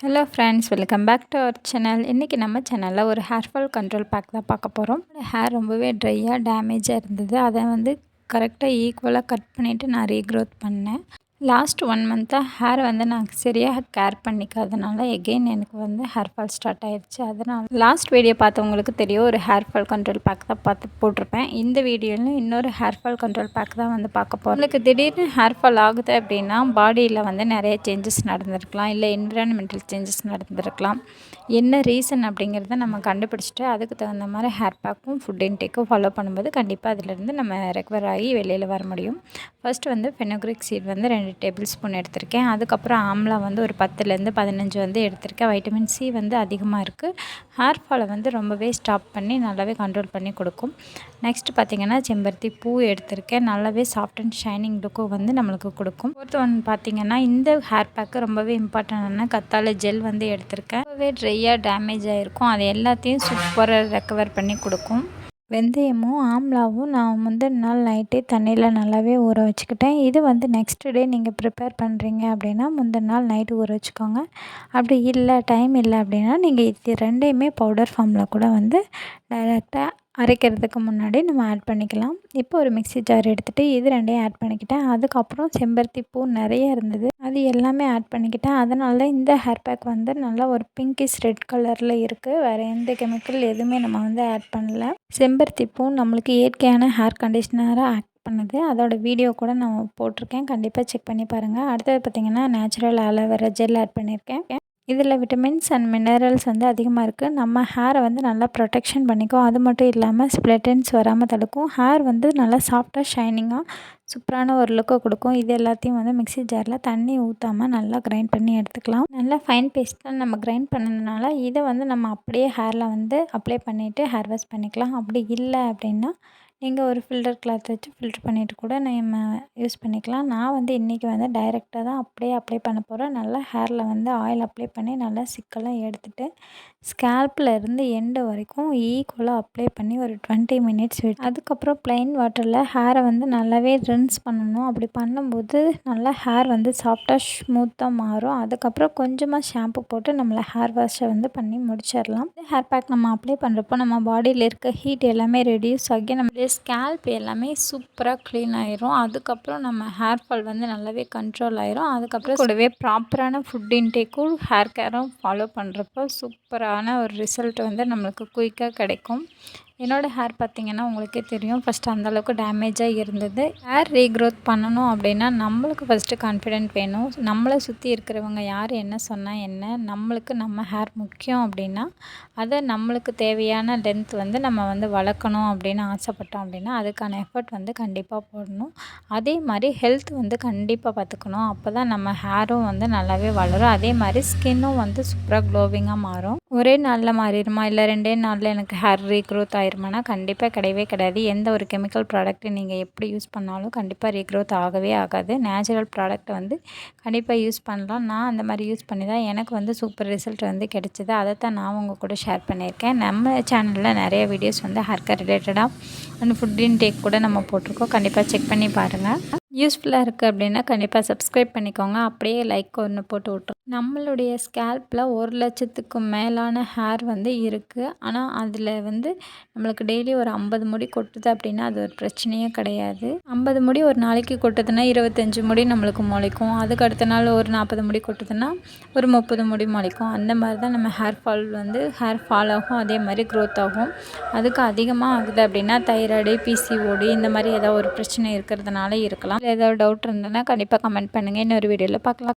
Hello friends, welcome back to our channel. இன்றைக்கி நம்ம சேனலில் ஒரு ஹேர் ஃபால் கண்ட்ரோல் பேக் தான் பார்க்க போகிறோம். ஹேர் ரொம்பவே ட்ரையாக டேமேஜாக இருந்தது. அதை வந்து கரெக்டாக ஈக்குவலாக கட் பண்ணிவிட்டு நான் ரீக்ரோத் பண்ணேன். லாஸ்ட் 1 மந்த்தாக ஹேர் வந்து நான் சரியாக கேர் பண்ணிக்காதனால எகெயின் எனக்கு வந்து ஹேர் ஃபால் ஸ்டார்ட் ஆகிடுச்சு. அதனால் லாஸ்ட் வீடியோ பார்த்தவங்களுக்கு தெரியும், ஒரு ஹேர் ஃபால் கண்ட்ரோல் பேக் தான் போட்டிருப்பேன். இந்த வீடியோவில் இன்னொரு ஹேர் ஃபால் கண்ட்ரோல் பேக் தான் வந்து பார்க்க போகிறோம். உங்களுக்கு திடீர்னு ஹேர் ஃபால் ஆகுது அப்படின்னா பாடியில் வந்து நிறைய சேஞ்சஸ் நடந்திருக்கலாம், இல்லை என்விரான்மெண்டல் சேஞ்சஸ் நடந்திருக்கலாம். என்ன ரீசன் அப்படிங்கிறத நம்ம கண்டுபிடிச்சிட்டு அதுக்கு தகுந்த மாதிரி ஹேர் பேக்கும் ஃபுட் இன்டேக்கும் ஃபாலோ பண்ணும்போது கண்டிப்பாக அதிலேருந்து நம்ம ரெக்கவர் ஆகி வெளியில் வர முடியும். ஃபர்ஸ்ட் வந்து ஃபெனோக்ரிக் சீட் வந்து 2 டேபிள் ஸ்பூன் எடுத்திருக்கேன். அதுக்கப்புறம் ஆம்லா வந்து ஒரு 10லேருந்து 15 வந்து எடுத்திருக்கேன். வைட்டமின் சி வந்து அதிகமாக இருக்குது. ஹேர் ஃபாலை வந்து ரொம்பவே ஸ்டாப் பண்ணி நல்லாவே கண்ட்ரோல் பண்ணி கொடுக்கும். நெக்ஸ்ட் பார்த்திங்கன்னா செம்பருத்தி பூ எடுத்திருக்கேன். நல்லாவே சாஃப்ட் அண்ட் ஷைனிங் லுக்கும் வந்து நம்மளுக்கு கொடுக்கும். ஃபோர்த் ஒன் பார்த்திங்கன்னா இந்த ஹேர் பேக்கு ரொம்பவே இம்பார்ட்டண்டான கத்தாழை ஜெல் வந்து எடுத்திருக்கேன். ரொம்பவே ட்ரையாக டேமேஜ் ஆகிருக்கும். அது எல்லாத்தையும் சூப்பராக ரெக்கவர் பண்ணி கொடுக்கும். வெந்தயமும் ஆம்லாவும் நான் முந்தின நாள் நைட்டே தண்ணியில் நல்லாவே ஊற வச்சுக்கிட்டேன். இது வந்து நெக்ஸ்ட் டே நீங்கள் ப்ரிப்பேர் பண்ணுறீங்க அப்படின்னா முந்தின நாள் நைட்டு ஊற வச்சுக்கோங்க. அப்படி இல்லை, டைம் இல்லை அப்படின்னா நீங்கள் இது 2யுமே பவுடர் ஃபார்மில் கூட வந்து டைரெக்டாக அரைக்கிறதுக்கு முன்னாடி நம்ம ஆட் பண்ணிக்கலாம். இப்போ ஒரு மிக்ஸி ஜார் எடுத்துகிட்டு இது 2யும் ஆட் பண்ணிக்கிட்டேன். அதுக்கப்புறம் செம்பருத்தி பூ நிறைய இருந்தது, அது எல்லாமே ஆட் பண்ணிக்கிட்டேன். அதனால தான் இந்த ஹேர் பேக் வந்து நல்லா ஒரு பிங்கிஷ் ரெட் கலரில் இருக்குது. வேறு எந்த கெமிக்கல் எதுவுமே நம்ம வந்து ஆட் பண்ணல. செம்பருத்தி பூ நம்மளுக்கு இயற்கையான ஹேர் கண்டிஷ்னராக ஆக்ட் பண்ணுது. அதோட வீடியோ கூட நான் போட்டிருக்கேன், கண்டிப்பாக செக் பண்ணி பாருங்கள். அடுத்தது பார்த்திங்கன்னா நேச்சுரல் ஆலோவேரா ஜெல் ஆட் பண்ணியிருக்கேன். இதில் விட்டமின்ஸ் அண்ட் மினரல்ஸ் வந்து அதிகமாக இருக்குது. நம்ம ஹேரை வந்து நல்லா ப்ரொடெக்ஷன் பண்ணிக்கும். அது மட்டும் இல்லாமல் ஸ்ப்ளிட் எண்ட்ஸ் வராமல் தடுக்கும். ஹேர் வந்து நல்லா சாஃப்டாக ஷைனிங்காக சூப்பரான ஒரு லுக்கை கொடுக்கும். இது எல்லாத்தையும் வந்து மிக்ஸி ஜாரில் தண்ணி ஊற்றாமல் நல்லா கிரைண்ட் பண்ணி எடுத்துக்கலாம். நல்லா ஃபைன் பேஸ்ட்டாக நம்ம கிரைண்ட் பண்ணதுனால இதை வந்து நம்ம அப்படியே ஹேரில் வந்து அப்ளை பண்ணிவிட்டு ஹேர் வாஷ் பண்ணிக்கலாம். அப்படி இல்லை அப்படின்னா நீங்கள் ஒரு ஃபில்டர் கிளாத் வச்சு ஃபில்ட்ரு பண்ணிவிட்டு கூட நம்ம யூஸ் பண்ணிக்கலாம். நான் வந்து இன்றைக்கி வந்து டைரெக்டாக தான் அப்படியே அப்ளை பண்ண போகிறேன். நல்லா ஹேரில் வந்து ஆயில் அப்ளை பண்ணி நல்லா சிக்கெல்லாம் எடுத்துகிட்டு ஸ்கேல்பில் இருந்து எண்டு வரைக்கும் ஈக்குவலாக அப்ளை பண்ணி ஒரு 20 மினிட்ஸ் அதுக்கப்புறம் ப்ளைன் வாட்டரில் ஹேரை வந்து நல்லாவே ரின்ஸ் பண்ணணும். அப்படி பண்ணும்போது நல்லா ஹேர் வந்து சாஃப்டாக ஸ்மூத்தாக மாறும். அதுக்கப்புறம் கொஞ்சமாக ஷாம்பு போட்டு நம்மளை ஹேர் வாஷை வந்து பண்ணி முடிச்சிடலாம். ஹேர் பேக் நம்ம அப்ளை பண்ணுறப்போ நம்ம பாடியில் இருக்க ஹீட் எல்லாமே ரெடியூஸ் ஆகி நம்மளுடைய ஸ்கேல்ப் எல்லாமே சூப்பராக க்ளீன் ஆயிரும். அதுக்கப்புறம் நம்ம ஹேர் ஃபால் வந்து நல்லாவே கண்ட்ரோல் ஆயிரும். அதுக்கப்புறம் கூடவே ப்ராப்பரான ஃபுட் இன்டேக்கும் ஹேர் கேரும் ஃபாலோ பண்ணுறப்போ சூப்பரான ஒரு ரிசல்ட் வந்து நம்மளுக்கு குயிக்காக கிடைக்கும். என்னோடய ஹேர் பார்த்திங்கன்னா உங்களுக்கே தெரியும், ஃபஸ்ட்டு அந்தளவுக்கு டேமேஜாக இருந்தது. ஹேர் ரீக்ரோத் பண்ணணும் அப்படின்னா நம்மளுக்கு ஃபஸ்ட்டு கான்ஃபிடென்ட் வேணும். நம்மளை சுற்றி இருக்கிறவங்க யார் என்ன சொன்னால் என்ன, நம்மளுக்கு நம்ம ஹேர் முக்கியம் அப்படின்னா அதை நம்மளுக்கு தேவையான லென்த் வந்து நம்ம வந்து வளர்க்கணும் அப்படின்னு ஆசைப்பட்டோம் அப்படின்னா அதுக்கான எஃபர்ட் வந்து கண்டிப்பாக போடணும். அதே மாதிரி ஹெல்த் வந்து கண்டிப்பாக பார்த்துக்கணும். அப்போ தான் நம்ம ஹேரும் வந்து நல்லாவே வளரும். அதே மாதிரி ஸ்கின்னும் வந்து சூப்பராக க்ளோவிங்காக மாறும். ஒரே நாளில் மாறிடுமா, இல்லை 2 நாளில் எனக்கு ஹேர் ரீக்ரோத் ஆயிருமானா கண்டிப்பாக கிடையவே கிடையாது. எந்த ஒரு கெமிக்கல் ப்ராடக்ட்டை நீங்கள் எப்படி யூஸ் பண்ணாலும் கண்டிப்பாக ரீக்ரோத் ஆகவே ஆகாது. நேச்சுரல் ப்ராடக்ட்டை வந்து கண்டிப்பாக யூஸ் பண்ணலாம். நான் அந்த மாதிரி யூஸ் பண்ணி தான் எனக்கு வந்து சூப்பர் ரிசல்ட் வந்து கிடைச்சிது. அதை தான் நான் உங்கள் கூட ஷேர் பண்ணியிருக்கேன். நம்ம சேனலில் நிறைய வீடியோஸ் வந்து ஹேர் கேர் ரிலேட்டடாக அண்ட் ஃபுட் இன்டேக் கூட நம்ம போட்டிருக்கோம். கண்டிப்பாக செக் பண்ணி பாருங்கள். யூஸ்ஃபுல்லாக இருக்குது அப்படின்னா கண்டிப்பாக சப்ஸ்கிரைப் பண்ணிக்கோங்க. அப்படியே லைக் ஒன்று போட்டு விட்ருங்க. நம்மளுடைய ஸ்கேல்பில் 1,00,000க்கு மேலான ஹேர் வந்து இருக்குது. ஆனால் அதில் வந்து நம்மளுக்கு டெய்லி ஒரு 50 முடி கொட்டுது அப்படின்னா அது ஒரு பிரச்சனையே கிடையாது. 50 முடி ஒரு நாளைக்கு கொட்டுதுன்னா 25 முடி நம்மளுக்கு முளைக்கும். அதுக்கு அடுத்த நாள் ஒரு 40 முடி கொட்டுதுன்னா ஒரு 30 முடி முளைக்கும். அந்த மாதிரி தான் நம்ம ஹேர் ஃபால் ஆகும், அதே மாதிரி க்ரோத் ஆகும். அதுக்கு அதிகமாக ஆகுது அப்படின்னா தைராய்டு, பிசிஓடி இந்த மாதிரி ஏதாவது ஒரு பிரச்சனை இருக்கிறதுனால இருக்கலாம். ஏதாவது டவுட் இருந்ததுன்னா கண்டிப்பாக கமெண்ட் பண்ணுங்கள். இன்னொரு வீடியோவில் பார்க்கலாம்.